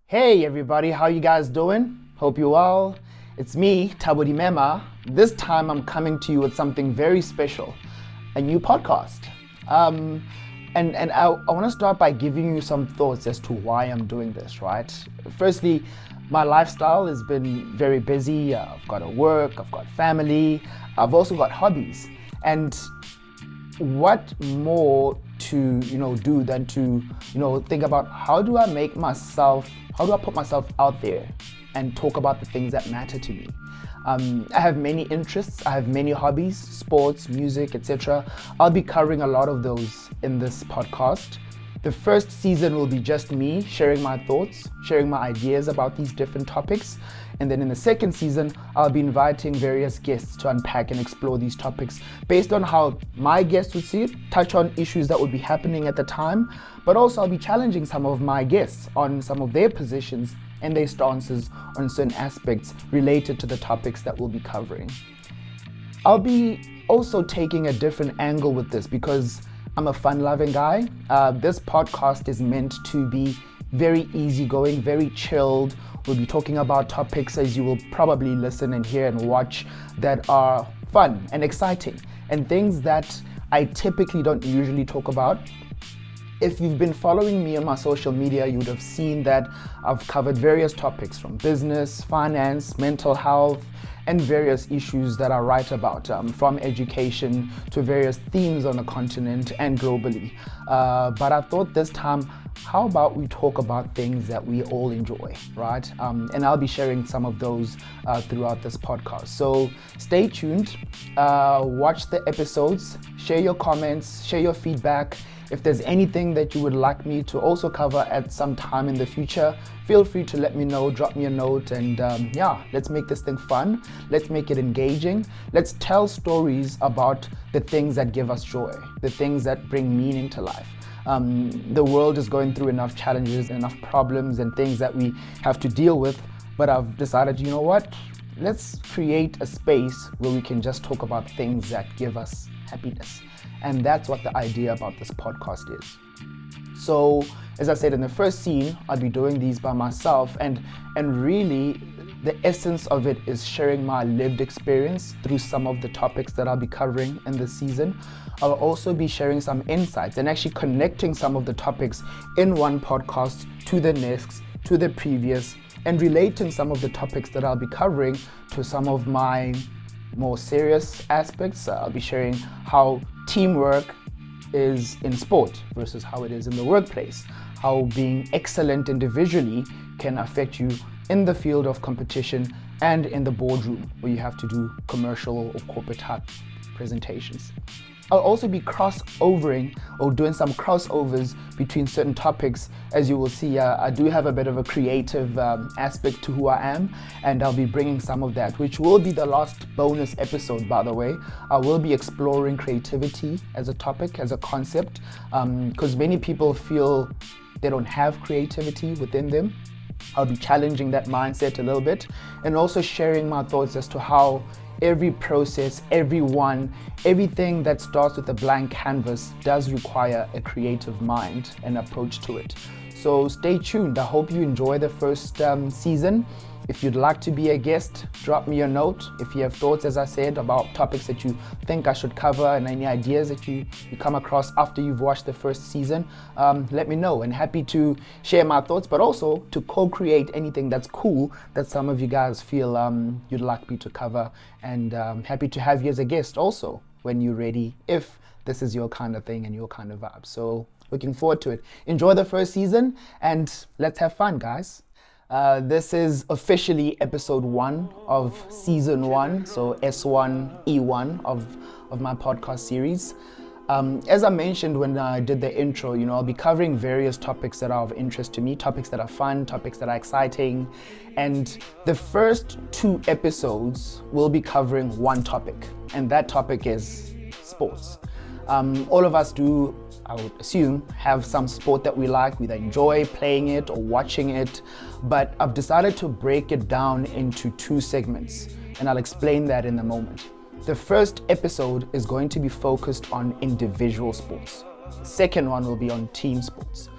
Hey everybody, how you guys doing? Hope you're well. It's me, Tabodi Mema. This time I'm coming to you with something very special, a new podcast. I want to start by giving you some thoughts as to why I'm doing this, right? Firstly, my lifestyle has been very busy. I've got to work, I've got family, I've also got hobbies. And what more to do than to think about how do I put myself out there and talk about the things that matter to me. I have many interests, I have many hobbies, sports, music, etc. I'll be covering a lot of those in this podcast. The first season will be just me sharing my thoughts, sharing my ideas about these different topics. And then in the second season, I'll be inviting various guests to unpack and explore these topics based on how my guests would see it, touch on issues that would be happening at the time, but also I'll be challenging some of my guests on some of their positions and their stances on certain aspects related to the topics that we'll be covering. I'll be also taking a different angle with this because I'm a fun-loving guy. This podcast is meant to be very easygoing, very chilled. We'll be talking about topics, as you will probably listen and hear and watch, that are fun and exciting and things that I typically don't usually talk about. If you've been following me on my social media, you would have seen that I've covered various topics from business, finance, mental health, and various issues that I write about, from education to various themes on the continent and globally. But I thought this time, how about we talk about things that we all enjoy, right? And I'll be sharing some of those throughout this podcast. So stay tuned, watch the episodes, share your comments, share your feedback. If there's anything that you would like me to also cover at some time in the future, feel free to let me know, drop me a note, and let's make this thing fun. Let's make it engaging. Let's tell stories about the things that give us joy, the things that bring meaning to life. The world is going through enough challenges, enough problems and things that we have to deal with, but I've decided, you know what? Let's create a space where we can just talk about things that give us happiness. And that's what the idea about this podcast is. So, as I said in the first scene, I'll be doing these by myself, and really the essence of it is sharing my lived experience through some of the topics that I'll be covering in this season. I'll also be sharing some insights and actually connecting some of the topics in one podcast to the next, to the previous, and relating some of the topics that I'll be covering to some of my more serious aspects. I'll be sharing how teamwork is in sport versus how it is in the workplace, how being excellent individually can affect you in the field of competition and in the boardroom where you have to do commercial or corporate type presentations. I'll also be crossovering or doing some crossovers between certain topics. As you will see, I do have a bit of a creative aspect to who I am, and I'll be bringing some of that, which will be the last bonus episode, by the way. I will be exploring creativity as a topic, as a concept, because many people feel they don't have creativity within them. I'll be challenging that mindset a little bit and also sharing my thoughts as to how every process, everything that starts with a blank canvas does require a creative mind and approach to it. So stay tuned. I hope you enjoy the first season. If you'd like to be a guest, drop me a note. If you have thoughts, as I said, about topics that you think I should cover and any ideas that you come across after you've watched the first season, let me know. And happy to share my thoughts, but also to co-create anything that's cool that some of you guys feel you'd like me to cover. And happy to have you as a guest also when you're ready, if this is your kind of thing and your kind of vibe. So looking forward to it. Enjoy the first season and let's have fun, guys. This is officially episode 1 of season 1, so S1E1 of my podcast series. As I mentioned when I did the intro, I'll be covering various topics that are of interest to me, topics that are fun, topics that are exciting, and the first 2 episodes will be covering one topic, and that topic is sports. All of us do, I would assume, have some sport that we like, we either enjoy playing it or watching it, but I've decided to break it down into 2 segments, and I'll explain that in a moment. The first episode is going to be focused on individual sports. The second one will be on team sports.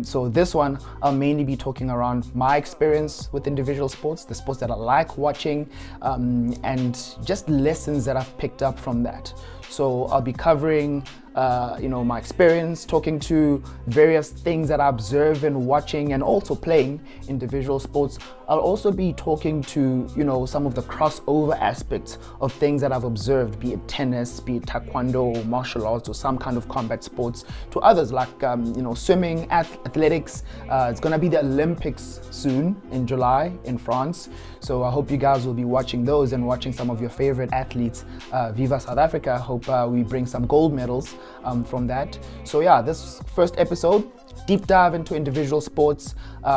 So this one, I'll mainly be talking around my experience with individual sports, the sports that I like watching, and just lessons that I've picked up from that. So I'll be covering my experience, talking to various things that I observe and watching and also playing individual sports. I'll also be talking to, some of the crossover aspects of things that I've observed, be it tennis, be it taekwondo, or martial arts, or some kind of combat sports, to others like, swimming, athletics. It's gonna be the Olympics soon in July in France. So I hope you guys will be watching those and watching some of your favorite athletes. Viva South Africa. I hope we bring some gold medals from that. So yeah, this first episode, deep dive into individual sports,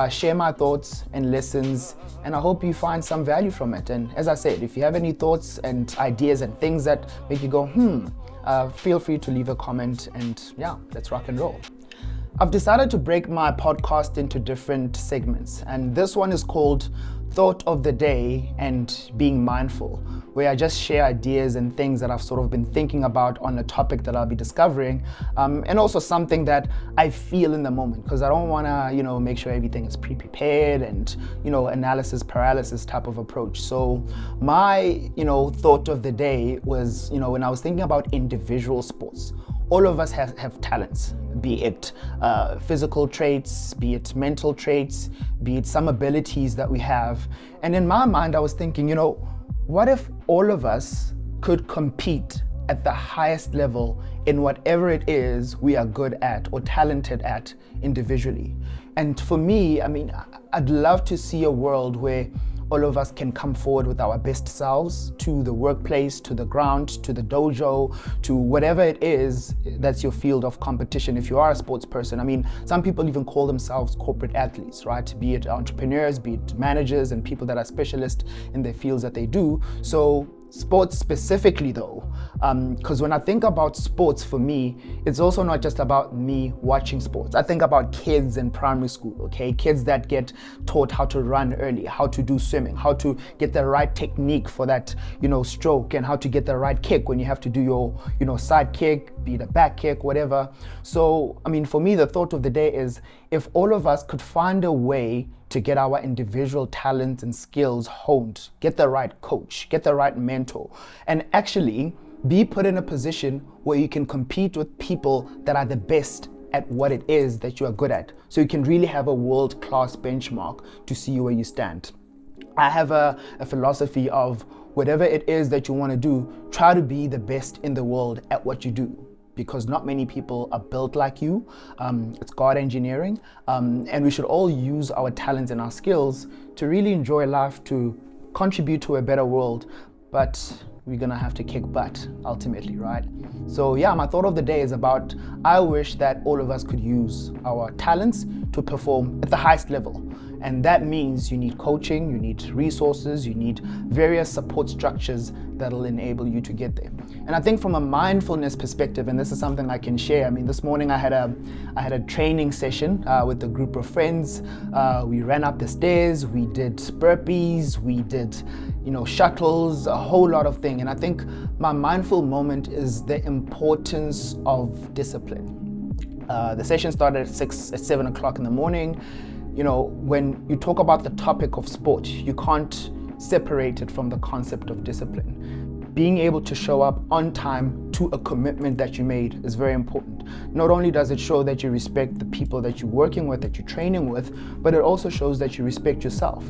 share my thoughts and lessons, and I hope you find some value from it. And as I said, if you have any thoughts and ideas and things that make you go, feel free to leave a comment, and yeah, let's rock and roll. I've decided to break my podcast into different segments, and this one is called Thought of the Day and Being Mindful, where I just share ideas and things that I've sort of been thinking about on a topic that I'll be discovering, and also something that I feel in the moment, because I don't want to, make sure everything is pre-prepared and, analysis paralysis type of approach. So my, thought of the day was, when I was thinking about individual sports. All of us have talents, be it physical traits, be it mental traits, be it some abilities that we have. And in my mind, I was thinking, what if all of us could compete at the highest level in whatever it is we are good at or talented at individually? And for me, I'd love to see a world where all of us can come forward with our best selves to the workplace, to the ground, to the dojo, to whatever it is that's your field of competition. If you are a sports person, some people even call themselves corporate athletes, right? Be it entrepreneurs, be it managers, and people that are specialists in the fields that they do. So sports specifically though, because when I think about sports, for me, it's also not just about me watching sports. I think about kids in primary school, okay? Kids that get taught how to run early, how to do swimming, how to get the right technique for that, stroke, and how to get the right kick when you have to do your, side kick, be it a back kick, whatever. So, for me, the thought of the day is, if all of us could find a way to get our individual talents and skills honed, get the right coach, get the right mentor, and actually be put in a position where you can compete with people that are the best at what it is that you are good at. So you can really have a world-class benchmark to see where you stand. I have a philosophy of whatever it is that you want to do, try to be the best in the world at what you do, because not many people are built like you. It's God engineering, and we should all use our talents and our skills to really enjoy life, to contribute to a better world, but we're gonna have to kick butt ultimately, right? So yeah, my thought of the day is about, I wish that all of us could use our talents to perform at the highest level. And that means you need coaching, you need resources, you need various support structures that'll enable you to get there. And I think from a mindfulness perspective, and this is something I can share, this morning I had a training session with a group of friends. We ran up the stairs, we did burpees, we did shuttles, a whole lot of things. And I think my mindful moment is the importance of discipline. The session started at 7 o'clock in the morning. When you talk about the topic of sport, you can't separate it from the concept of discipline. Being able to show up on time to a commitment that you made is very important. Not only does it show that you respect the people that you're working with, that you're training with, but it also shows that you respect yourself.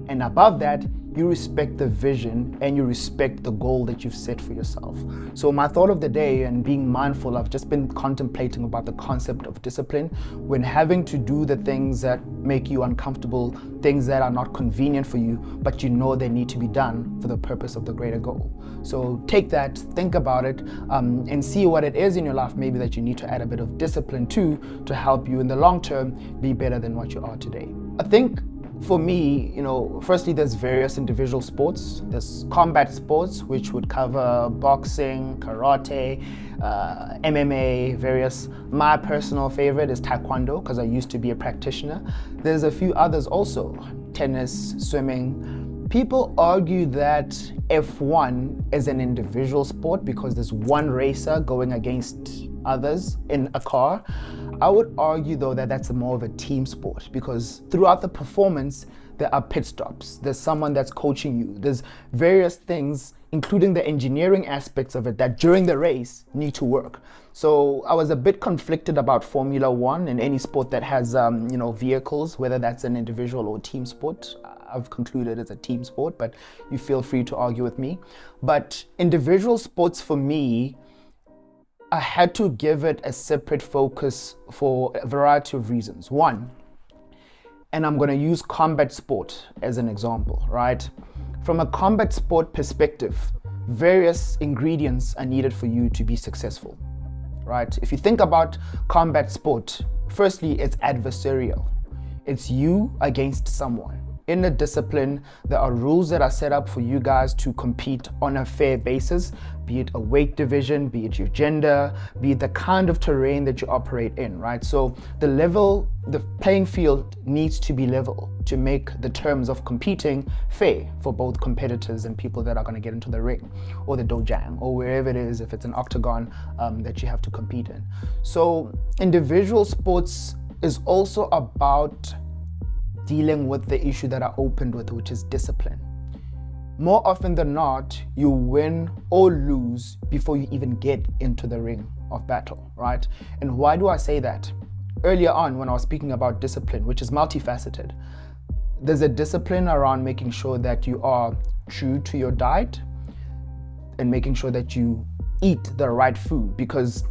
And above that, you respect the vision and you respect the goal that you've set for yourself. So my thought of the day, and being mindful, I've just been contemplating about the concept of discipline when having to do the things that make you uncomfortable, things that are not convenient for you, but they need to be done for the purpose of the greater goal. So take that, think about it, and see what it is in your life maybe that you need to add a bit of discipline to help you in the long term be better than what you are today. I think for me, firstly, there's various individual sports. There's combat sports, which would cover boxing, karate, MMA, various. My personal favorite is taekwondo, because I used to be a practitioner. There's a few others also, tennis, swimming. People argue that F1 is an individual sport because there's one racer going against others in a car. I would argue though that that's more of a team sport, because throughout the performance, there are pit stops. There's someone that's coaching you. There's various things, including the engineering aspects of it, that during the race need to work. So I was a bit conflicted about Formula One and any sport that has, vehicles, whether that's an individual or team sport. I've concluded it's a team sport, but you feel free to argue with me. But individual sports for me, I had to give it a separate focus for a variety of reasons. One, and I'm going to use combat sport as an example, right? From a combat sport perspective, various ingredients are needed for you to be successful, right? If you think about combat sport, firstly, it's adversarial. It's you against someone. In the discipline, there are rules that are set up for you guys to compete on a fair basis, be it a weight division, be it your gender, be it the kind of terrain that you operate in, right? So the playing field needs to be level to make the terms of competing fair for both competitors and people that are going to get into the ring or the dojang or wherever it is, if it's an octagon that you have to compete in. So individual sports is also about dealing with the issue that I opened with, which is discipline. More often than not, you win or lose before you even get into the ring of battle, right? And why do I say that? Earlier on, when I was speaking about discipline, which is multifaceted, there's a discipline around making sure that you are true to your diet and making sure that you eat the right food, because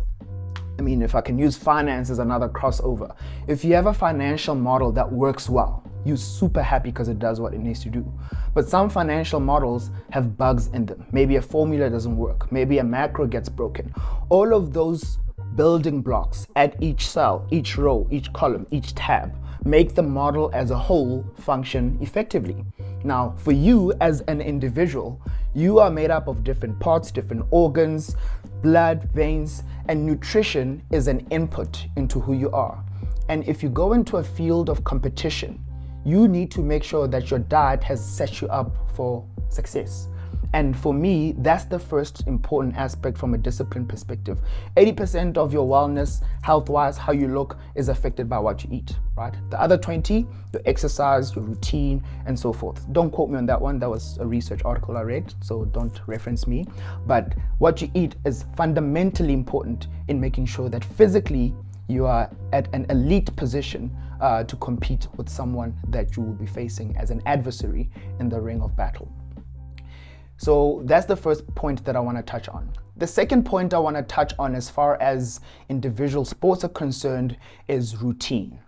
if I can use finance as another crossover, if you have a financial model that works well, you're super happy because it does what it needs to do. But some financial models have bugs in them. Maybe a formula doesn't work. Maybe a macro gets broken. All of those building blocks at each cell, each row, each column, each tab, make the model as a whole function effectively. Now, for you as an individual, you are made up of different parts, different organs, blood, veins, and nutrition is an input into who you are. And if you go into a field of competition, you need to make sure that your diet has set you up for success. And for me, that's the first important aspect from a discipline perspective. 80% of your wellness, health-wise, how you look, is affected by what you eat, right? The other 20, your exercise, your routine, and so forth. Don't quote me on that one. That was a research article I read, so don't reference me. But what you eat is fundamentally important in making sure that physically you are at an elite position to compete with someone that you will be facing as an adversary in the ring of battle. So that's the first point that I want to touch on. The second point I want to touch on as far as individual sports are concerned is routine.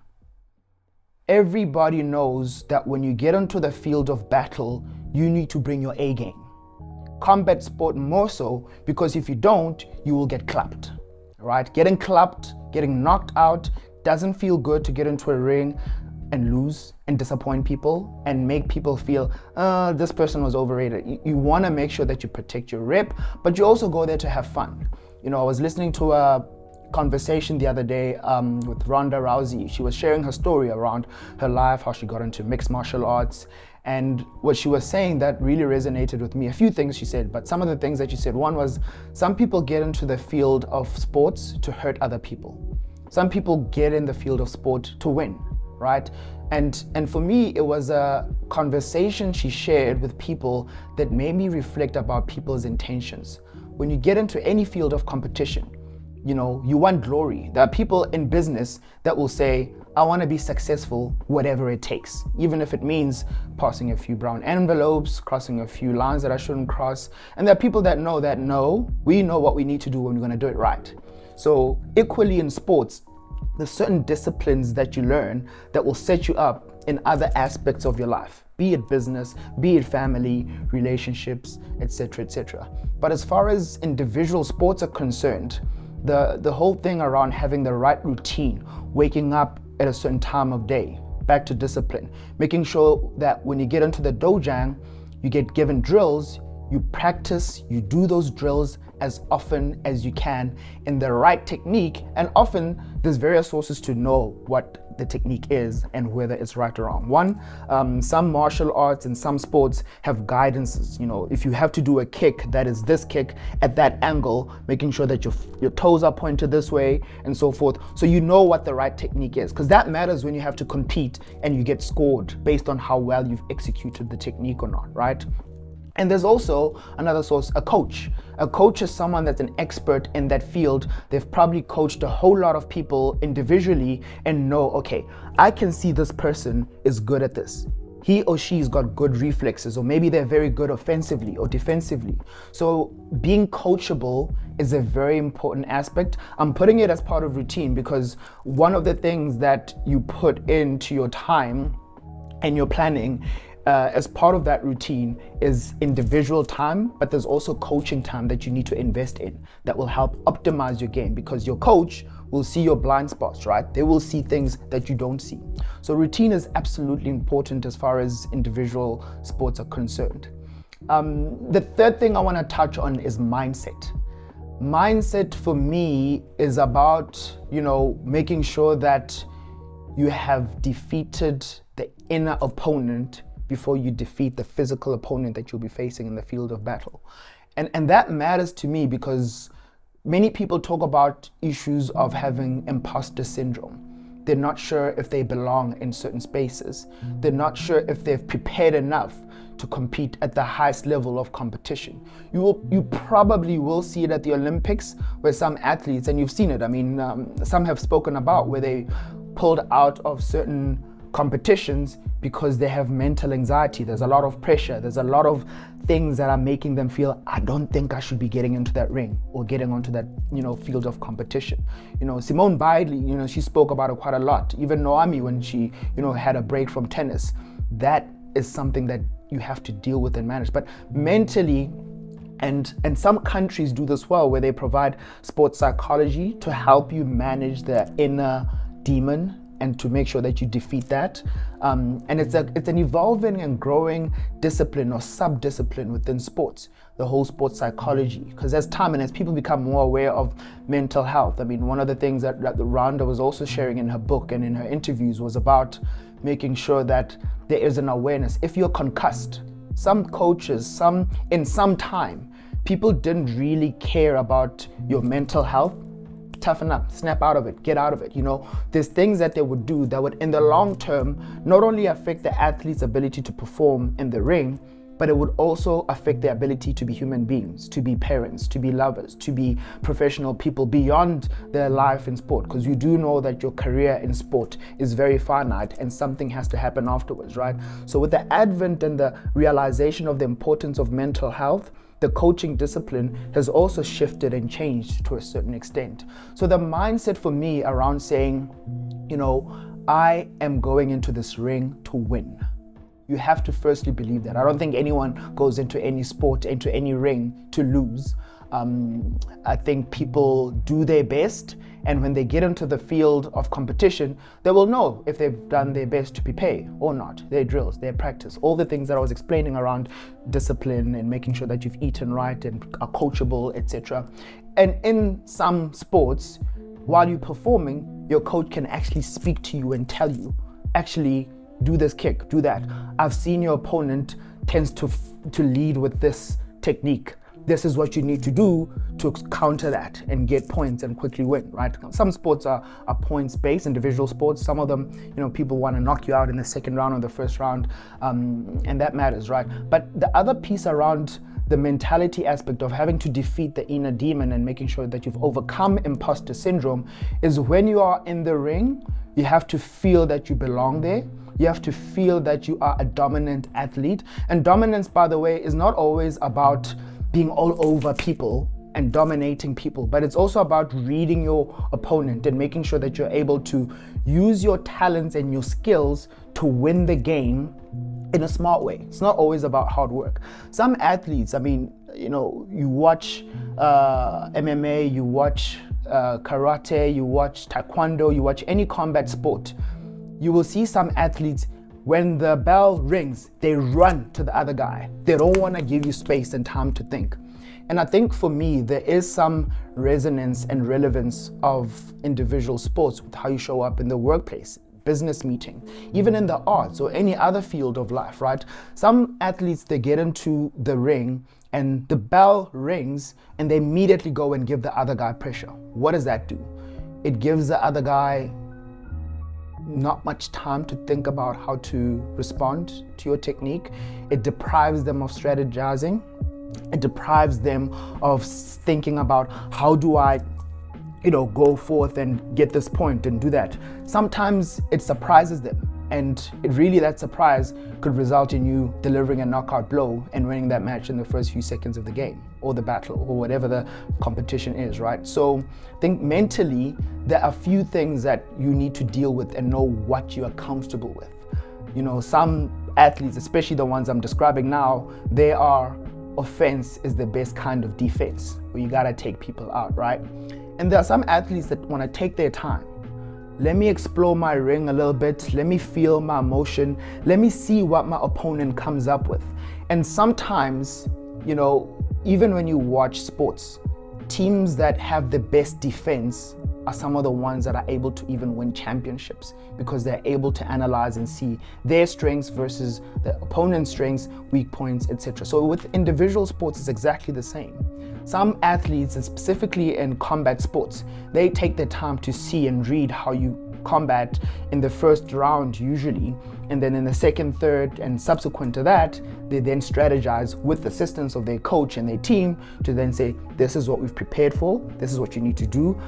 Everybody knows that when you get onto the field of battle, you need to bring your A game. Combat sport more so, because if you don't, you will get clapped, right? Getting clapped, getting knocked out doesn't feel good to get into a ring and lose and disappoint people and make people feel, this person was overrated. You want to make sure that you protect your rep, but you also go there to have fun. I was listening to a conversation the other day with Ronda Rousey. She was sharing her story around her life, how she got into mixed martial arts. And what she was saying that really resonated with me. A few things she said, but some of the things that she said, one was, some people get into the field of sports to hurt other people. Some people get in the field of sport to win, right? And for me, it was a conversation she shared with people that made me reflect about people's intentions. When you get into any field of competition, you want glory. There are people in business that will say, I want to be successful, whatever it takes, even if it means passing a few brown envelopes, crossing a few lines that I shouldn't cross. And there are people that know that, no, we know what we need to do when we're going to do it right. So equally in sports, there's certain disciplines that you learn that will set you up in other aspects of your life, be it business, be it family, relationships, etc., etc. But as far as individual sports are concerned, the whole thing around having the right routine, waking up at a certain time of day, back to discipline, making sure that when you get into the dojang, you get given drills, you practice, you do those drills as often as you can in the right technique. And often there's various sources to know what the technique is and whether it's right or wrong. One, some martial arts and some sports have guidances. If you have to do a kick that is this kick at that angle, making sure that your toes are pointed this way and so forth. So you know what the right technique is, because that matters when you have to compete and you get scored based on how well you've executed the technique or not, right? And there's also another source, a coach. A coach is someone that's an expert in that field. They've probably coached a whole lot of people individually and know, okay, I can see this person is good at this. He or she's got good reflexes, or maybe they're very good offensively or defensively. So being coachable is a very important aspect. I'm putting it as part of routine because one of the things that you put into your time and your planning as part of that routine is individual time, but there's also coaching time that you need to invest in that will help optimize your game, because your coach will see your blind spots, right? They will see things that you don't see. So routine is absolutely important as far as individual sports are concerned. The third thing I want to touch on is mindset. Mindset for me is about, making sure that you have defeated the inner opponent before you defeat the physical opponent that you'll be facing in the field of battle. And that matters to me because many people talk about issues of having imposter syndrome. They're not sure if they belong in certain spaces. They're not sure if they've prepared enough to compete at the highest level of competition. You probably will see it at the Olympics, where some athletes, and you've seen it, some have spoken about where they pulled out of certain competitions because they have mental anxiety. There's a lot of pressure. There's a lot of things that are making them feel, I don't think I should be getting into that ring or getting onto that, field of competition. Simone Biles, she spoke about it quite a lot. Even Naomi, when she, had a break from tennis, that is something that you have to deal with and manage. But mentally, and some countries do this well, where they provide sports psychology to help you manage the inner demon and to make sure that you defeat that. And it's an evolving and growing discipline or sub-discipline within sports, the whole sports psychology. Because as time and as people become more aware of mental health, one of the things that Rhonda was also sharing in her book and in her interviews was about making sure that there is an awareness. If you're concussed, some coaches, in some time, people didn't really care about your mental health. Toughen up, snap out of it, get out of it. There's things that they would do that would in the long term not only affect the athlete's ability to perform in the ring, but it would also affect their ability to be human beings, to be parents, to be lovers, to be professional people beyond their life in sport. Because you do know that your career in sport is very finite and something has to happen afterwards, right? So with the advent and the realization of the importance of mental health, the coaching discipline has also shifted and changed to a certain extent. So the mindset for me around saying, I am going into this ring to win. You have to firstly believe that. I don't think anyone goes into any sport, into any ring to lose. I think people do their best, and when they get into the field of competition, they will know if they've done their best to prepare or not. Their drills, their practice, all the things that I was explaining around discipline and making sure that you've eaten right and are coachable, etc. And in some sports, while you're performing, your coach can actually speak to you and tell you, actually, do this kick, do that. I've seen your opponent tends to lead with this technique. This is what you need to do to counter that and get points and quickly win, right? Some sports are points-based, individual sports. Some of them, people want to knock you out in the second round or the first round, and that matters, right? But the other piece around the mentality aspect of having to defeat the inner demon and making sure that you've overcome imposter syndrome is when you are in the ring, you have to feel that you belong there. You have to feel that you are a dominant athlete. And dominance, by the way, is not always about being all over people and dominating people, but it's also about reading your opponent and making sure that you're able to use your talents and your skills to win the game in a smart way. It's not always about hard work. Some athletes, you watch MMA, you watch karate, you watch taekwondo, you watch any combat sport, you will see some athletes, when the bell rings, they run to the other guy. They don't want to give you space and time to think. And I think for me, there is some resonance and relevance of individual sports with how you show up in the workplace, business meeting, even in the arts or any other field of life, right? Some athletes, they get into the ring and the bell rings and they immediately go and give the other guy pressure. What does that do? It gives the other guy not much time to think about how to respond to your technique. It deprives them of strategizing. It deprives them of thinking about how do I, go forth and get this point and do that. Sometimes it surprises them, and that surprise could result in you delivering a knockout blow and winning that match in the first few seconds of the game or the battle or whatever the competition is, right? So I think mentally there are a few things that you need to deal with and know what you are comfortable with. Some athletes, especially the ones I'm describing now, they are offense is the best kind of defense, where you gotta take people out, right? And there are some athletes that wanna take their time. Let me explore my ring a little bit. Let me feel my emotion. Let me see what my opponent comes up with. And sometimes, even when you watch sports, teams that have the best defense are some of the ones that are able to even win championships, because they're able to analyze and see their strengths versus the opponent's strengths, weak points, etc. So with individual sports, it's exactly the same. Some athletes, and specifically in combat sports, they take their time to see and read how you combat in the first round usually, and then in the second, third, and subsequent to that, they then strategize with the assistance of their coach and their team to then say, this is what we've prepared for, this is what you need to do.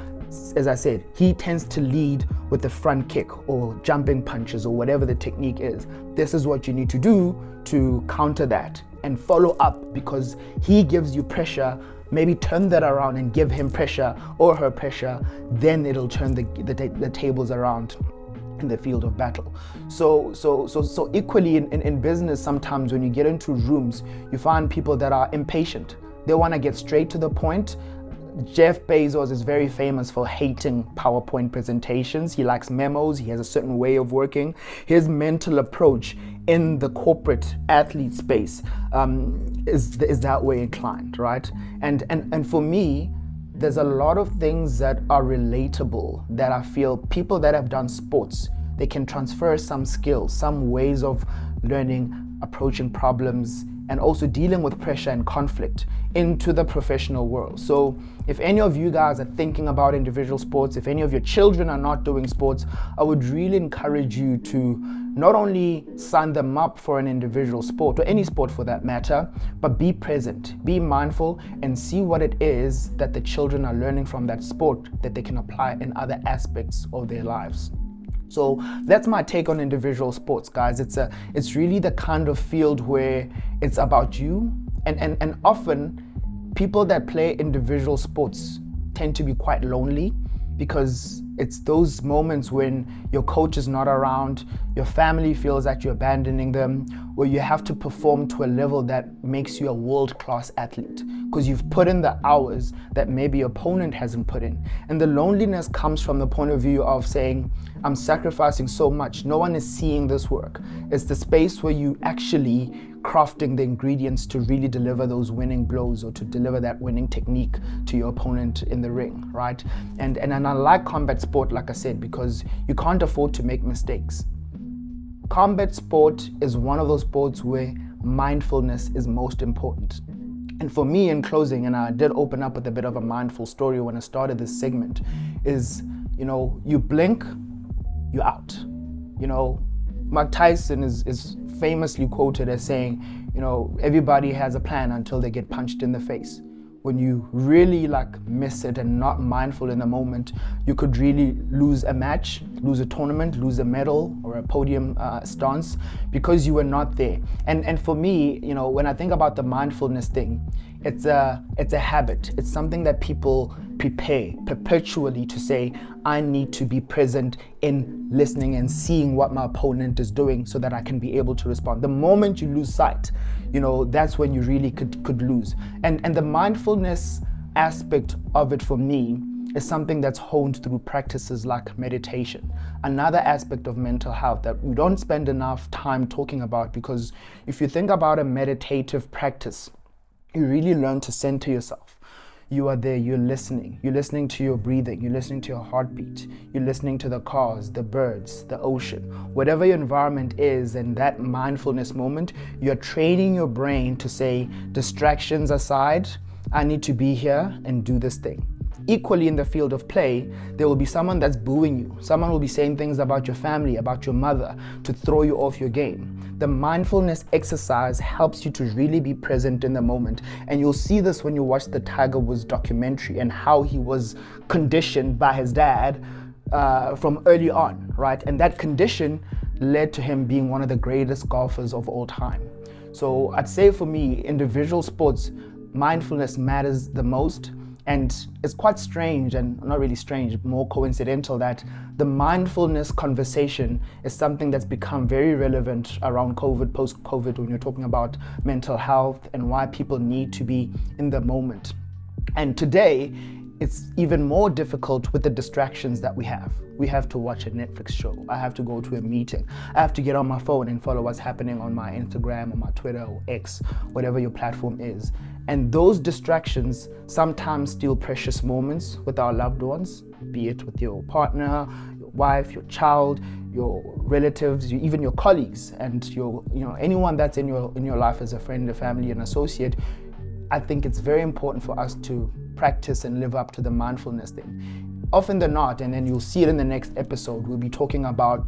As I said, he tends to lead with the front kick or jumping punches or whatever the technique is. This is what you need to do to counter that and follow up, because he gives you pressure. Maybe turn that around and give him pressure or her pressure, then it'll turn the tables around in the field of battle. So equally in business, sometimes when you get into rooms, you find people that are impatient. They want to get straight to the point. Jeff Bezos is very famous for hating PowerPoint presentations. He likes memos. He has a certain way of working. His mental approach in the corporate athlete space is that way inclined, right? And for me, there's a lot of things that are relatable that I feel people that have done sports, they can transfer some skills, some ways of learning, approaching problems, and also dealing with pressure and conflict into the professional world. So if any of you guys are thinking about individual sports, if any of your children are not doing sports, I would really encourage you to not only sign them up for an individual sport, or any sport for that matter, but be present, be mindful, and see what it is that the children are learning from that sport that they can apply in other aspects of their lives. So that's my take on individual sports, guys. It's really the kind of field where it's about you, and often people that play individual sports tend to be quite lonely, because it's those moments when your coach is not around, your family feels that you're abandoning them, or you have to perform to a level that makes you a world-class athlete because you've put in the hours that maybe your opponent hasn't put in. And the loneliness comes from the point of view of saying, I'm sacrificing so much, no one is seeing this work. It's the space where you actually crafting the ingredients to really deliver those winning blows, or to deliver that winning technique to your opponent in the ring, right? And I like combat sport, like I said, because you can't afford to make mistakes. Combat sport is one of those sports where mindfulness is most important. And for me, in closing, and I did open up with a bit of a mindful story when I started this segment, is, you blink, you're out. Mike Tyson is famously quoted as saying, everybody has a plan until they get punched in the face. When you really miss it and not mindful in the moment, you could really lose a match, lose a tournament, lose a medal or a podium stance because you were not there. And for me, when I think about the mindfulness thing, it's a habit. It's something that people prepare perpetually to say, I need to be present in listening and seeing what my opponent is doing so that I can be able to respond. The moment you lose sight, that's when you really could lose. And the mindfulness aspect of it for me is something that's honed through practices like meditation. Another aspect of mental health that we don't spend enough time talking about, because if you think about a meditative practice, you really learn to center yourself. You are there, you're listening to your breathing, you're listening to your heartbeat, you're listening to the cars, the birds, the ocean, whatever your environment is. In that mindfulness moment, you're training your brain to say, distractions aside, I need to be here and do this thing. Equally, in the field of play, there will be someone that's booing you. Someone will be saying things about your family, about your mother, to throw you off your game. The mindfulness exercise helps you to really be present in the moment. And you'll see this when you watch the Tiger Woods documentary and how he was conditioned by his dad from early on, right? And that condition led to him being one of the greatest golfers of all time. So I'd say for me, individual sports, mindfulness matters the most. And it's quite strange, and not really strange, more coincidental, that the mindfulness conversation is something that's become very relevant around COVID, post-COVID, when you're talking about mental health and why people need to be in the moment. And today, it's even more difficult with the distractions that we have. We have to watch a Netflix show. I have to go to a meeting. I have to get on my phone and follow what's happening on my Instagram or my Twitter or X, whatever your platform is. And those distractions sometimes steal precious moments with our loved ones, be it with your partner, your wife, your child, your relatives, even your colleagues, and anyone that's in your life as a friend, a family, an associate. I think it's very important for us to practice and live up to the mindfulness thing. Often than not, and then you'll see it in the next episode, we'll be talking about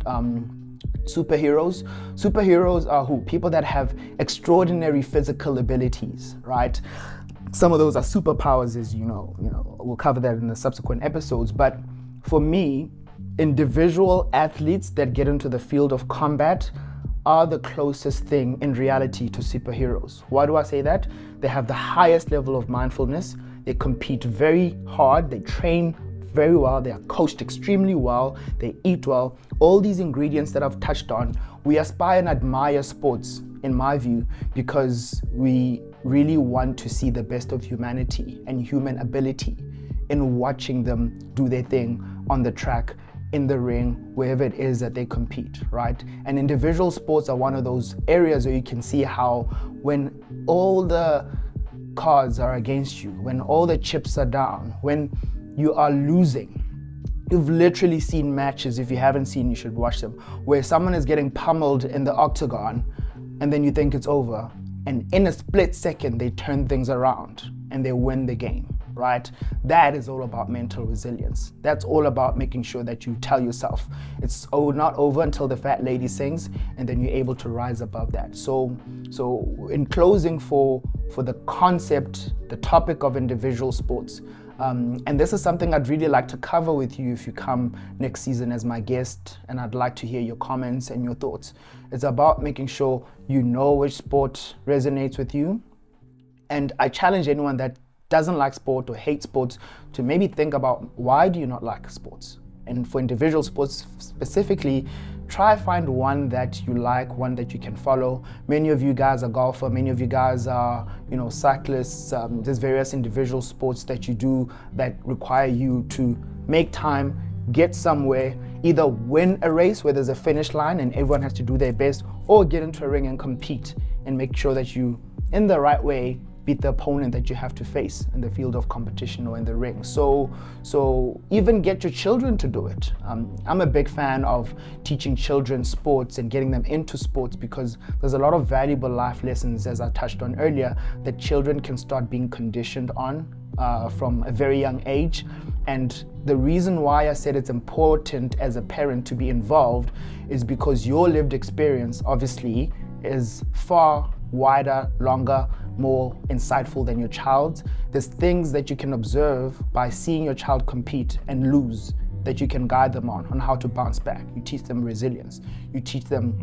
superheroes. Superheroes are who? People that have extraordinary physical abilities, right? Some of those are superpowers, as you know, we'll cover that in the subsequent episodes. But for me, individual athletes that get into the field of combat are the closest thing in reality to superheroes. Why do I say that? They have the highest level of mindfulness. They compete very hard. They train very well. They are coached extremely well. They eat well. All these ingredients that I've touched on, we aspire and admire sports, in my view, because we really want to see the best of humanity and human ability in watching them do their thing on the track, in the ring, wherever it is that they compete, right? And individual sports are one of those areas where you can see how when all the cards are against you, when all the chips are down, when you are losing, you've literally seen matches, if you haven't seen, you should watch them, where someone is getting pummeled in the octagon and then you think it's over, and in a split second they turn things around and they win the game, right? That is all about mental resilience. That's all about making sure that you tell yourself it's not over until the fat lady sings, and then you're able to rise above that. So in closing, for the concept, the topic of individual sports, and this is something I'd really like to cover with you if you come next season as my guest, and I'd like to hear your comments and your thoughts. It's about making sure you know which sport resonates with you. And I challenge anyone that doesn't like sport or hates sports to maybe think about, why do you not like sports? And for individual sports specifically, try find one that you like, one that you can follow. Many of you guys are golfer, many of you guys are, cyclists. There's various individual sports that you do that require you to make time, get somewhere, either win a race where there's a finish line and everyone has to do their best, or get into a ring and compete and make sure that you, in the right way, beat the opponent that you have to face in the field of competition or in the ring. So even get your children to do it. I'm a big fan of teaching children sports and getting them into sports, because there's a lot of valuable life lessons, as I touched on earlier, that children can start being conditioned on from a very young age. And the reason why I said it's important as a parent to be involved is because your lived experience obviously is far wider, longer, more insightful than your child's. There's things that you can observe by seeing your child compete and lose that you can guide them on how to bounce back. You teach them resilience. You teach them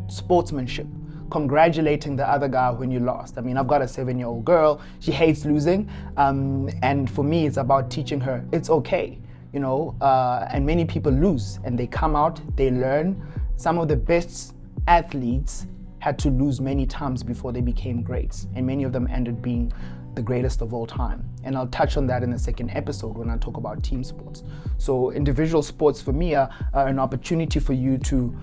sportsmanship, congratulating the other guy when you lost. I mean, I've got a 7-year-old girl. She hates losing. And for me, it's about teaching her it's okay, and many people lose and they come out, they learn. Some of the best athletes had to lose many times before they became greats, and many of them ended being the greatest of all time. And I'll touch on that in the second episode when I talk about team sports. So individual sports for me are an opportunity for you to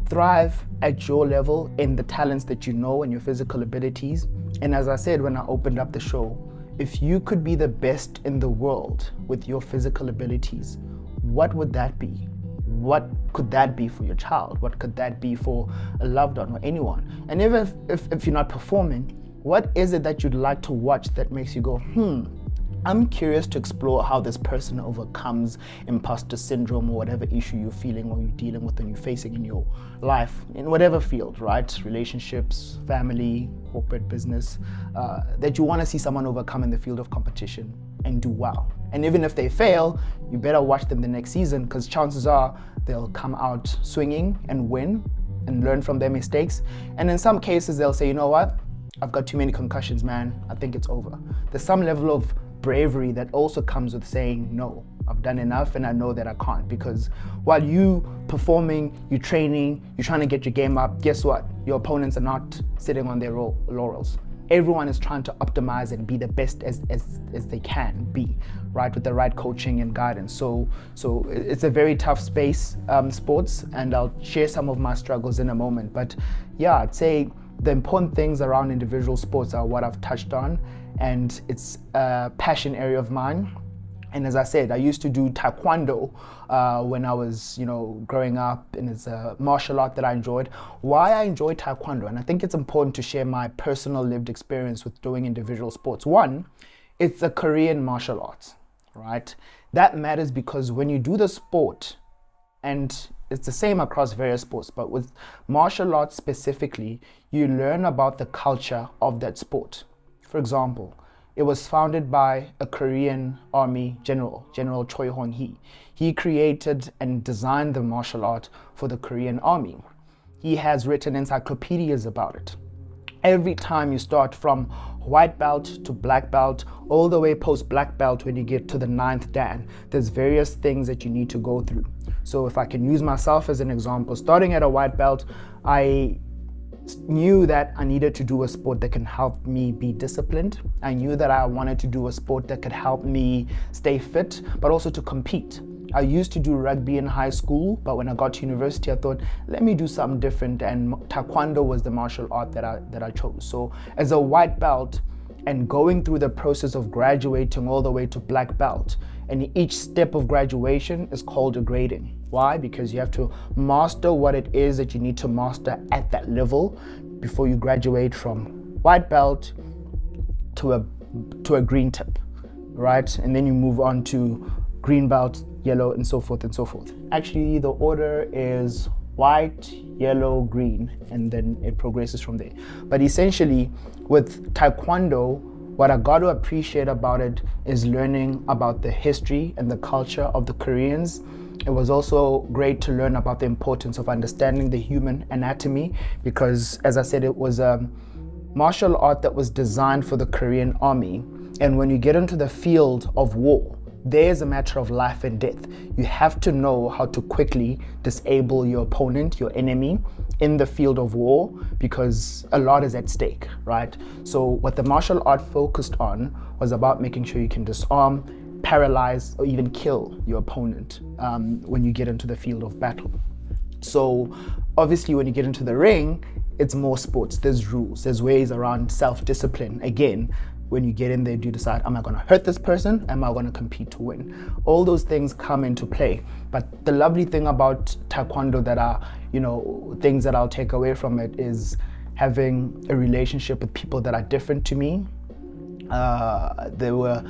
thrive at your level in the talents that you know and your physical abilities, And as I said when I opened up the show, if you could be the best in the world with your physical abilities, what would that be? What could that be for your child? What could that be for a loved one or anyone? And if you're not performing, what is it that you'd like to watch that makes you go, I'm curious to explore how this person overcomes imposter syndrome or whatever issue you're feeling or you're dealing with and you're facing in your life, in whatever field, right? Relationships, family, corporate business, that you want to see someone overcome in the field of competition and do well. And even if they fail, you better watch them the next season, because chances are they'll come out swinging and win and learn from their mistakes. And in some cases, they'll say, you know what? I've got too many concussions, man. I think it's over. There's some level of bravery that also comes with saying, no, I've done enough and I know that I can't. Because while you performing, you training, you're trying to get your game up, guess what? Your opponents are not sitting on their laurels. Everyone is trying to optimize and be the best as they can be, right? With the right coaching and guidance. So it's a very tough space, sports, and I'll share some of my struggles in a moment. But yeah, I'd say the important things around individual sports are what I've touched on, and it's a passion area of mine. And as I said, I used to do taekwondo when I was, growing up, and it's a martial art that I enjoyed. Why I enjoy taekwondo, and I think it's important to share my personal lived experience with doing individual sports. One, it's a Korean martial arts, right? That matters because when you do the sport, and it's the same across various sports, but with martial arts specifically, you learn about the culture of that sport. For example, it was founded by a Korean army general, General Choi Hong-hee. He created and designed the martial art for the Korean army. He has written encyclopedias about it. Every time you start from white belt to black belt, all the way post black belt when you get to the 9th dan, there's various things that you need to go through. So if I can use myself as an example, starting at a white belt, I knew that I needed to do a sport that can help me be disciplined. I knew that I wanted to do a sport that could help me stay fit, but also to compete. I used to do rugby in high school, but when I got to university, I thought, let me do something different, and taekwondo was the martial art that I chose. So as a white belt, and going through the process of graduating all the way to black belt, and each step of graduation is called a grading. Why? Because you have to master what it is that you need to master at that level before you graduate from white belt to a green tip, right? And then you move on to green belt, yellow, and so forth and so forth. Actually, the order is white, yellow, green, and then it progresses from there. But essentially, with taekwondo, what I got to appreciate about it is learning about the history and the culture of the Koreans. It was also great to learn about the importance of understanding the human anatomy, because, as I said, it was a martial art that was designed for the Korean army. And when you get into the field of war, there's a matter of life and death. You have to know how to quickly disable your opponent, your enemy, in the field of war, because a lot is at stake, right? So what the martial art focused on was about making sure you can disarm, paralyze, or even kill your opponent when you get into the field of battle. So obviously when you get into the ring, it's more sports. There's rules, there's ways around self-discipline. Again, when you get in there, do you decide, am I going to hurt this person? Am I going to compete to win? All those things come into play. But the lovely thing about taekwondo that are, things that I'll take away from it is having a relationship with people that are different to me. There were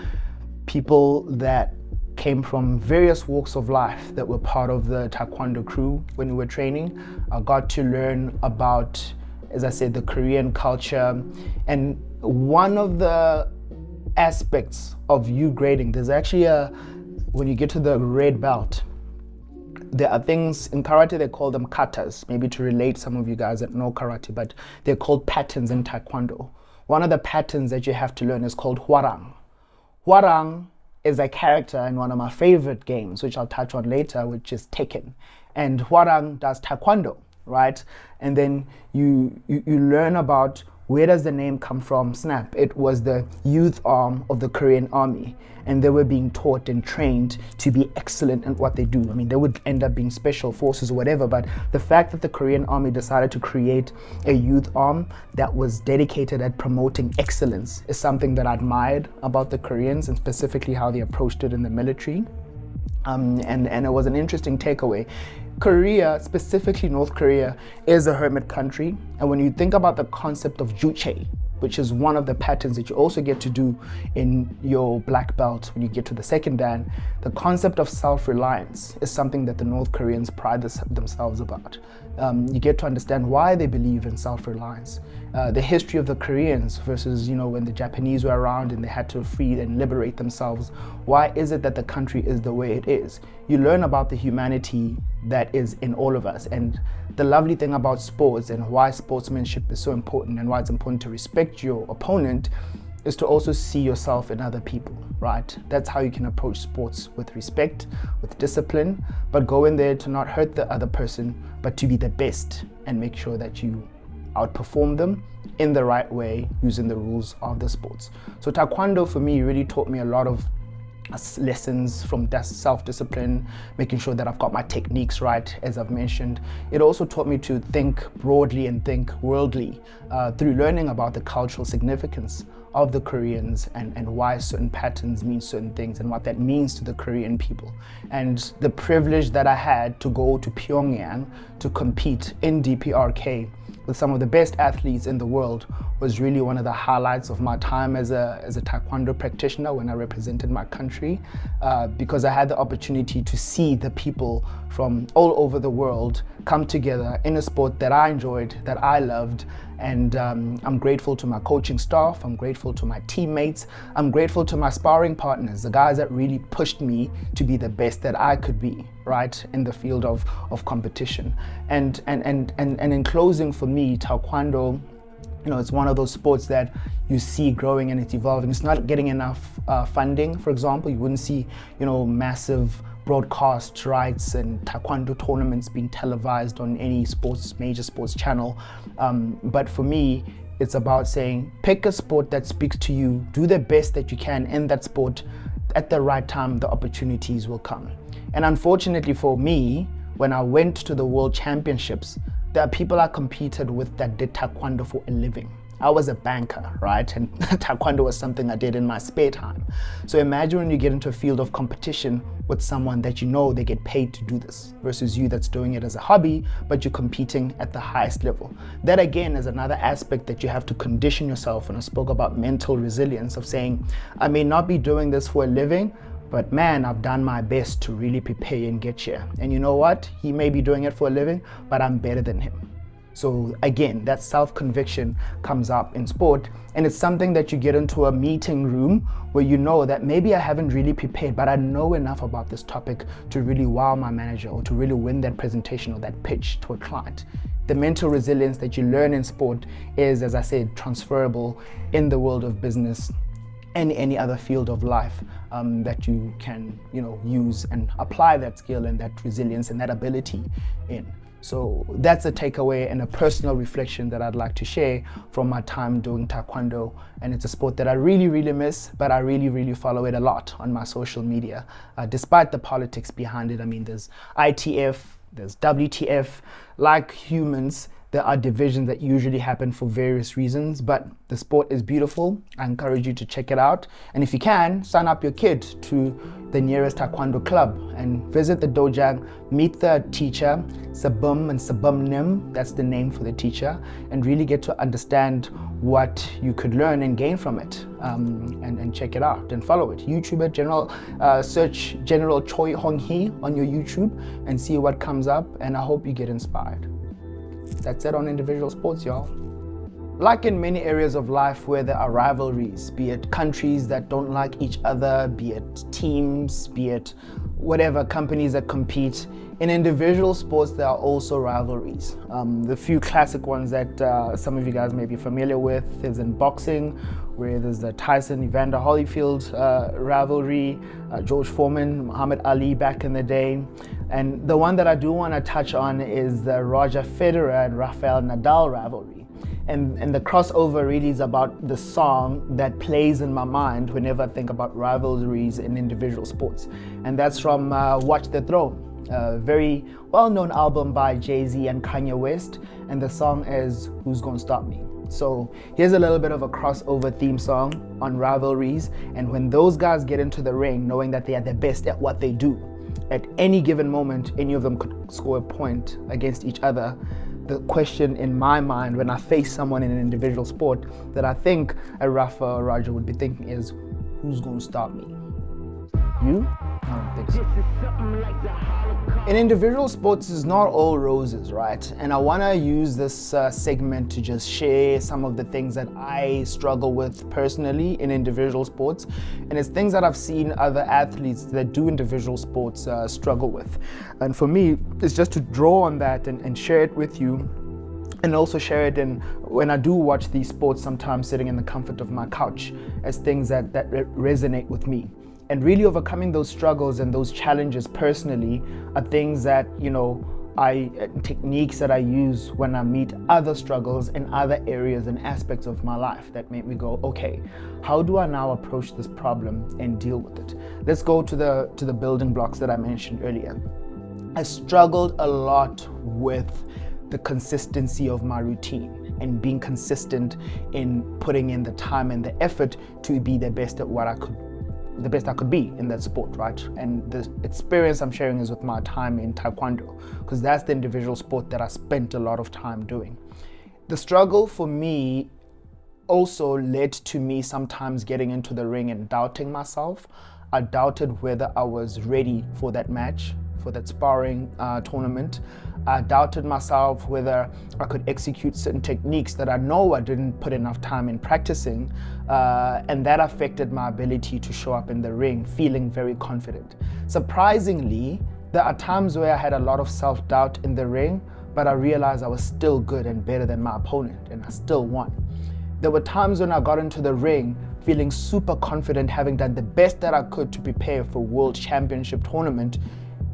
people that came from various walks of life that were part of the taekwondo crew when we were training. I got to learn about, as I said, the Korean culture. And one of the aspects of you grading, there's actually when you get to the red belt, there are things in karate, they call them katas, maybe to relate some of you guys that know karate, but they're called patterns in taekwondo. One of the patterns that you have to learn is called hwarang. Hwarang is a character in one of my favorite games, which I'll touch on later, which is Tekken. And hwarang does taekwondo, right? And then you learn about Where does the name come from? Snap. It was the youth arm of the Korean army, and they were being taught and trained to be excellent in what they do. I mean, they would end up being special forces or whatever, but the fact that the Korean army decided to create a youth arm that was dedicated at promoting excellence is something that I admired about the Koreans, and specifically how they approached it in the military. And it was an interesting takeaway. Korea, specifically North Korea, is a hermit country. And when you think about the concept of juche, which is one of the patterns that you also get to do in your black belt when you get to the second dan, the concept of self-reliance is something that the North Koreans pride themselves about. You get to understand why they believe in self-reliance. The history of the Koreans versus, when the Japanese were around and they had to free and liberate themselves. Why is it that the country is the way it is? You learn about the humanity that is in all of us. And the lovely thing about sports and why sportsmanship is so important and why it's important to respect your opponent is to also see yourself in other people, right? That's how you can approach sports, with respect, with discipline, but go in there to not hurt the other person, but to be the best and make sure that you outperform them in the right way using the rules of the sports. So Taekwondo for me really taught me a lot of lessons from self-discipline, making sure that I've got my techniques right, as I've mentioned. It also taught me to think broadly and think worldly through learning about the cultural significance of the Koreans and why certain patterns mean certain things and what that means to the Korean people. And the privilege that I had to go to Pyongyang to compete in DPRK with some of the best athletes in the world was really one of the highlights of my time as a Taekwondo practitioner when I represented my country, because I had the opportunity to see the people from all over the world come together in a sport that I enjoyed, that I loved. And I'm grateful to my coaching staff, I'm grateful to my teammates, I'm grateful to my sparring partners, the guys that really pushed me to be the best that I could be, right, in the field of competition. And in closing, for me, Taekwondo, it's one of those sports that you see growing and it's evolving. It's not getting enough funding, for example. You wouldn't see, massive broadcast rights and Taekwondo tournaments being televised on any major sports channel. But for me, it's about saying, pick a sport that speaks to you, do the best that you can in that sport. At the right time, the opportunities will come. And unfortunately for me, when I went to the World Championships, there are people I competed with that did Taekwondo for a living. I was a banker, right? And Taekwondo was something I did in my spare time. So imagine when you get into a field of competition with someone that they get paid to do this, versus you that's doing it as a hobby, but you're competing at the highest level. That again is another aspect that you have to condition yourself. And I spoke about mental resilience, of saying, I may not be doing this for a living, but man, I've done my best to really prepare and get here. And you know what? He may be doing it for a living, but I'm better than him. So again, that self-conviction comes up in sport, and it's something that you get into a meeting room where you know that maybe I haven't really prepared, but I know enough about this topic to really wow my manager or to really win that presentation or that pitch to a client. The mental resilience that you learn in sport is, as I said, transferable in the world of business and any other field of life that you can, use and apply that skill and that resilience and that ability in. So that's a takeaway and a personal reflection that I'd like to share from my time doing Taekwondo. And it's a sport that I really, really miss, but I really, really follow it a lot on my social media, despite the politics behind it. I mean, there's ITF, there's WTF. Like humans, there are divisions that usually happen for various reasons, but the sport is beautiful. I encourage you to check it out. And if you can, sign up your kid to the nearest Taekwondo club and visit the dojang, meet the teacher, Sabum and Sabumnim, that's the name for the teacher, and really get to understand what you could learn and gain from it, and check it out and follow it. YouTube it, search General Choi Hong Hee on your YouTube and see what comes up, and I hope you get inspired. That's it on individual sports, y'all. Like in many areas of life where there are rivalries, be it countries that don't like each other, be it teams, be it whatever, companies that compete, in individual sports there are also rivalries. The few classic ones that some of you guys may be familiar with is in boxing, where there's the Tyson-Evander Holyfield rivalry, George Foreman, Muhammad Ali back in the day. And the one that I do want to touch on is the Roger Federer and Rafael Nadal rivalry. And the crossover really is about the song that plays in my mind whenever I think about rivalries in individual sports. And that's from Watch the Throne, a very well-known album by Jay-Z and Kanye West. And the song is Who's Gonna Stop Me? So here's a little bit of a crossover theme song on rivalries. And when those guys get into the ring, knowing that they are the best at what they do, at any given moment, any of them could score a point against each other. The question in my mind when I face someone in an individual sport that I think a Rafa or Roger would be thinking is, who's going to stop me? You? I don't think so. In individual sports, it's not all roses, right? And I want to use this segment to just share some of the things that I struggle with personally in individual sports. And it's things that I've seen other athletes that do individual sports struggle with. And for me, it's just to draw on that and share it with you. And also share it in when I do watch these sports, sometimes sitting in the comfort of my couch, as things that resonate with me. And really overcoming those struggles and those challenges personally are things that, techniques that I use when I meet other struggles in other areas and aspects of my life that make me go, okay, how do I now approach this problem and deal with it? Let's go to the building blocks that I mentioned earlier. I struggled a lot with the consistency of my routine and being consistent in putting in the time and the effort to be the best at what I could be in that sport, right? And the experience I'm sharing is with my time in Taekwondo, because that's the individual sport that I spent a lot of time doing. The struggle for me also led to me sometimes getting into the ring and doubting myself. I doubted whether I was ready for that match, for that sparring tournament. I doubted myself whether I could execute certain techniques that I know I didn't put enough time in practicing, and that affected my ability to show up in the ring feeling very confident. Surprisingly, there are times where I had a lot of self-doubt in the ring, but I realized I was still good and better than my opponent, and I still won. There were times when I got into the ring feeling super confident, having done the best that I could to prepare for World Championship tournament,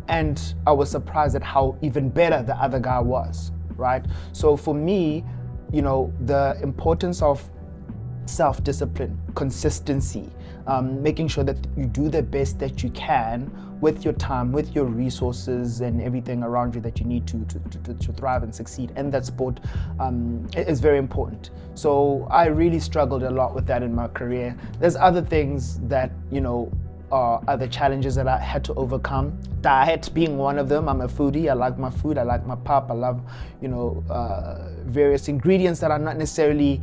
and I was surprised at how even better the other guy was, right? So for me, the importance of self-discipline, consistency, making sure that you do the best that you can with your time, with your resources and everything around you that you need to thrive and succeed in that sport is very important. So I really struggled a lot with that in my career. There's other things that, other challenges that I had to overcome. Diet being one of them. I'm a foodie. I like my food. I like my pop. I love, various ingredients that are not necessarily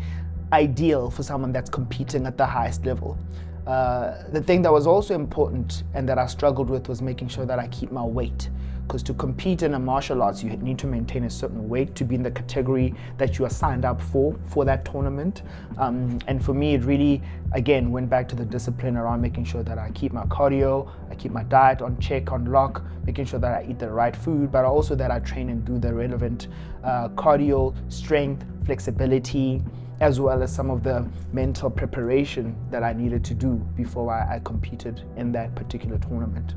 ideal for someone that's competing at the highest level. The thing that was also important and that I struggled with was making sure that I keep my weight. Because to compete in a martial arts, you need to maintain a certain weight to be in the category that you are signed up for that tournament. And for me, it really, again, went back to the discipline around making sure that I keep my cardio, I keep my diet on check, on lock, making sure that I eat the right food, but also that I train and do the relevant cardio, strength, flexibility, as well as some of the mental preparation that I needed to do before I competed in that particular tournament.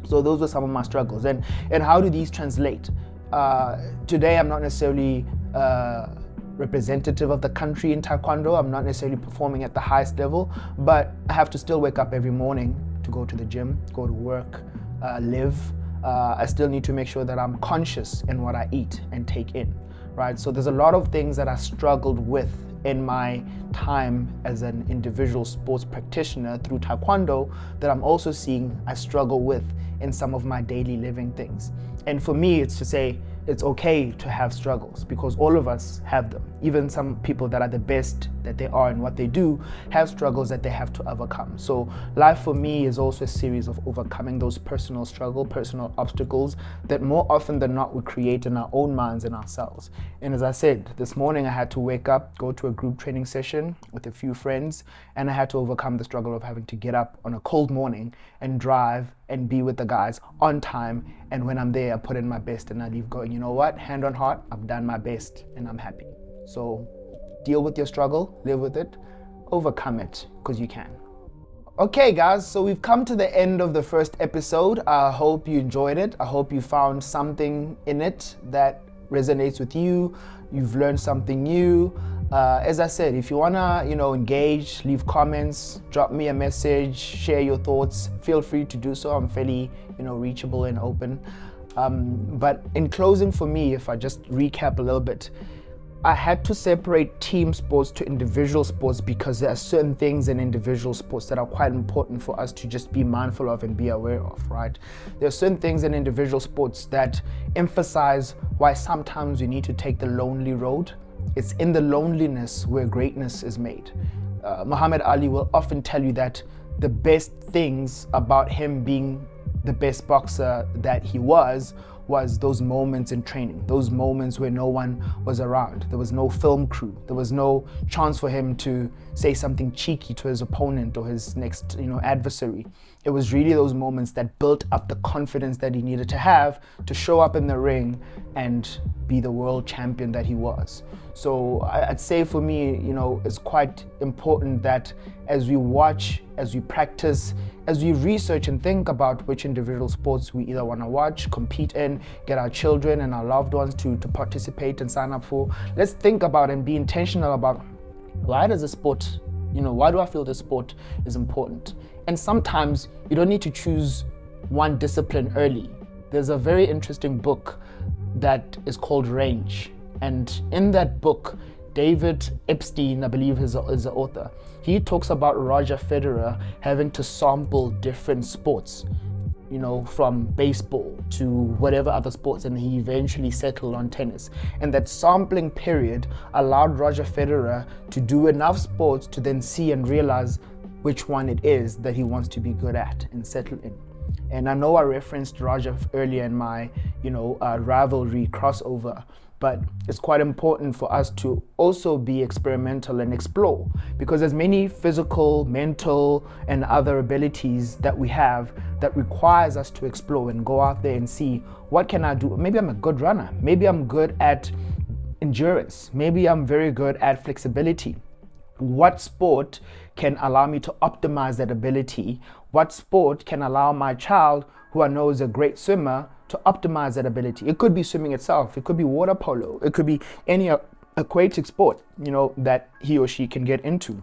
So those were some of my struggles. And how do these translate? Today, I'm not necessarily representative of the country in Taekwondo. I'm not necessarily performing at the highest level, but I have to still wake up every morning to go to the gym, go to work, live. I still need to make sure that I'm conscious in what I eat and take in, right? So there's a lot of things that I struggled with in my time as an individual sports practitioner through Taekwondo that I'm also seeing I struggle with in some of my daily living things. And for me, it's to say it's okay to have struggles because all of us have them. Even some people that are the best that they are in what they do have struggles that they have to overcome. So life for me is also a series of overcoming those personal obstacles that more often than not we create in our own minds and ourselves. And as I said, this morning I had to wake up, go to a group training session with a few friends, and I had to overcome the struggle of having to get up on a cold morning and drive and be with the guys on time. And when I'm there, I put in my best and I leave going, you know what, hand on heart, I've done my best and I'm happy. So deal with your struggle, live with it, overcome it, because you can. Okay guys, so we've come to the end of the first episode. I hope you enjoyed it. I hope you found something in it that resonates with you, you've learned something new. As I said, if you wanna, engage, leave comments, drop me a message, share your thoughts, feel free to do so. I'm fairly, reachable and open. But in closing for me, if I just recap a little bit, I had to separate team sports to individual sports because there are certain things in individual sports that are quite important for us to just be mindful of and be aware of, right? There are certain things in individual sports that emphasize why sometimes we need to take the lonely road. It's in the loneliness where greatness is made. Muhammad Ali will often tell you that the best things about him being the best boxer that he was those moments in training, those moments where no one was around. There was no film crew. There was no chance for him to say something cheeky to his opponent or his next, adversary. It was really those moments that built up the confidence that he needed to have to show up in the ring and be the world champion that he was. So I'd say for me, it's quite important that as we watch, as we practice, as we research and think about which individual sports we either want to watch, compete in, get our children and our loved ones to participate and sign up for, let's think about and be intentional about why does a sport, why do I feel this sport is important? And sometimes you don't need to choose one discipline early. There's a very interesting book that is called Range. And in that book, David Epstein, I believe, is the author. He talks about Roger Federer having to sample different sports, from baseball to whatever other sports, and he eventually settled on tennis. And that sampling period allowed Roger Federer to do enough sports to then see and realize which one it is that he wants to be good at and settle in. And I know I referenced Roger earlier in my, rivalry crossover, but it's quite important for us to also be experimental and explore, because there's many physical, mental, and other abilities that we have that requires us to explore and go out there and see, what can I do? Maybe I'm a good runner. Maybe I'm good at endurance. Maybe I'm very good at flexibility. What sport can allow me to optimize that ability? What sport can allow my child, who I know is a great swimmer, to optimize that ability? It could be swimming itself. It could be water polo. It could be any aquatic sport, that he or she can get into.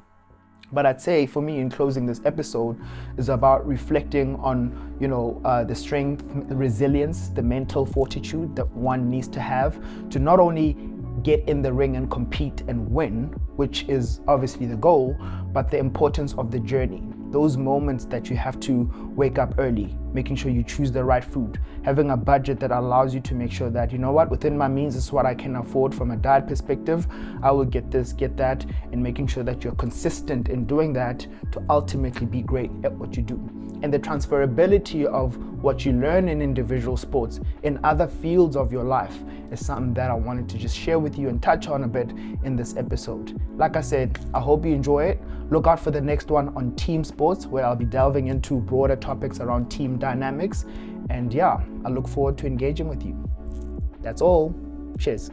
But I'd say for me, in closing this episode, is about reflecting on, the strength, the resilience, the mental fortitude that one needs to have to not only get in the ring and compete and win, which is obviously the goal, but the importance of the journey. Those moments that you have to wake up early, making sure you choose the right food, having a budget that allows you to make sure that, within my means, this is what I can afford from a diet perspective. I will get this, get that, and making sure that you're consistent in doing that to ultimately be great at what you do. And the transferability of what you learn in individual sports in other fields of your life is something that I wanted to just share with you and touch on a bit in this episode. Like I said, I hope you enjoy it. Look out for the next one on team sports, where I'll be delving into broader topics around team dynamics. And I look forward to engaging with you. That's all. Cheers.